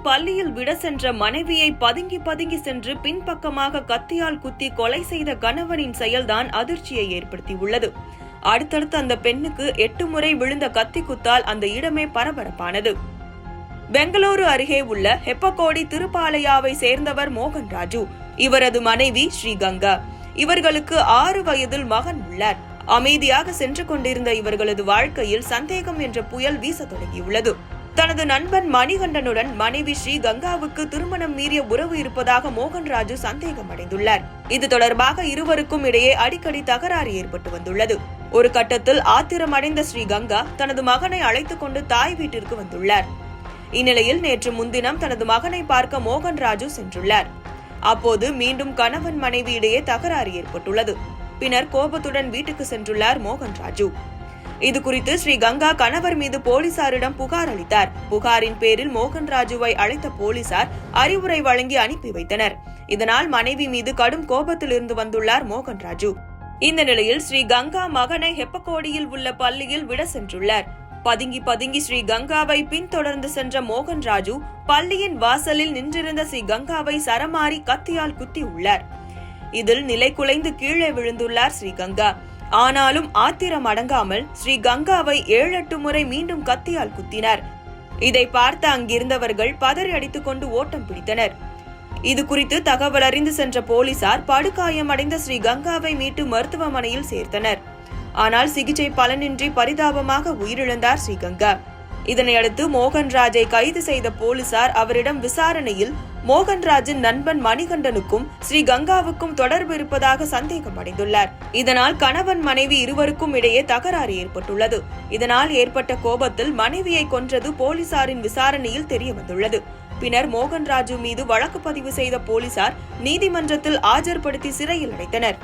பள்ளியில் விட சென்ற மனைவியை பதுங்கி பதுங்கி சென்று பின்பக்கமாக கத்தியால் குத்தி கொலை செய்த கணவனின் செயல்தான் அதிர்ச்சியை ஏற்படுத்தியுள்ளது. அடுத்தடுத்து அந்த பெண்ணுக்கு 8 முறை விழுந்த கத்தி குத்தால் அந்த இடமே பரபரப்பானது. பெங்களூரு அருகே உள்ள ஹெப்பகோடி திருப்பாலையாவை சேர்ந்தவர் மோகன் ராஜு. இவரது மனைவி ஸ்ரீகங்கா. இவர்களுக்கு 6 வயதில் மகன் உள்ளார். அமைதியாக சென்று கொண்டிருந்த இவர்களது வாழ்க்கையில் சந்தேகம் என்ற புயல் வீச தொடங்கியுள்ளது. தனது நண்பன் மணிகண்டனுடன் மனைவி ஸ்ரீகங்காவுக்கு திருமணம் மீறிய உறவு இருப்பதாக மோகன் ராஜு சந்தேகம் அடைந்துள்ளார். இது தொடர்பாக இருவருக்கும் இடையே அடிக்கடி தகராறு ஏற்பட்டு வந்துள்ளது. ஒரு கட்டத்தில் ஆத்திரமடைந்த ஸ்ரீகங்கா தனது மகனை அழைத்துக் கொண்டு தாய் வீட்டிற்கு வந்துள்ளார். இந்நிலையில் நேற்று முன்தினம் தனது மகனை பார்க்க மோகன் ராஜு சென்றுள்ளார். அப்போது மீண்டும் கணவன் மனைவி இடையே தகராறு ஏற்பட்டுள்ளது. பின்னர் கோபத்துடன் வீட்டுக்கு சென்றுள்ளார் மோகன் ராஜு. இது குறித்து ஸ்ரீகங்கா கணவர் மீது போலீசாரிடம் புகார் அளித்தார். புகாரின் பேரில் மோகன் ராஜுவை அழைத்த போலீசார் அறிவுரை வழங்கி அனுப்பி வைத்தனர். இதனால் மனைவி மீது கடும் கோபத்தில் இருந்து வந்துள்ளார் மோகன் ராஜு. இந்த நிலையில் ஸ்ரீகங்கா மகனை ஹெப்பகோடியில் உள்ள பள்ளியில் விட சென்றுள்ளார். பதுங்கி பதுங்கி ஸ்ரீகங்காவை பின்தொடர்ந்து சென்ற மோகன் ராஜு பள்ளியின் வாசலில் நின்றிருந்த ஸ்ரீகங்காவை சரமாரி கத்தியால் குத்தி உள்ளார். இதில் நிலை குலைந்து கீழே விழுந்துள்ளார் ஸ்ரீகங்கா. ஆனாலும் ஆத்திரம் அடங்காமல் ஸ்ரீகங்காவை 7-8 முறை மீண்டும் கத்தியால் குத்தினார். இதை பார்த்த அங்கிருந்தவர்கள் பதறி அடித்துக் கொண்டு ஓட்டம் பிடித்தனர். இது குறித்து தகவல் அறிந்து சென்ற போலீசார் படுகாயமடைந்த ஸ்ரீகங்காவை மீட்டு மருத்துவமனையில் சேர்த்தனர். ஆனால் சிகிச்சை பலனின்றி பரிதாபமாக உயிரிழந்தார் ஸ்ரீகங்கா. இதனையடுத்து மோகன்ராஜை கைது செய்த போலீசார் அவரிடம் விசாரணையில் மோகன்ராஜின் நண்பன் மணிகண்டனுக்கும் ஸ்ரீகங்காவுக்கும் தொடர்பு இருப்பதாக சந்தேகம் அடைந்துள்ளார். இதனால் கணவன் மனைவி இருவருக்கும் இடையே தகராறு ஏற்பட்டுள்ளது. இதனால் ஏற்பட்ட கோபத்தில் மனைவியை கொன்றது போலீசாரின் விசாரணையில் தெரிய வந்துள்ளது. பின்னர் மோகன்ராஜு மீது வழக்கு பதிவு செய்த போலீசார் நீதிமன்றத்தில் ஆஜர்படுத்தி சிறையில் அடைத்தனர்.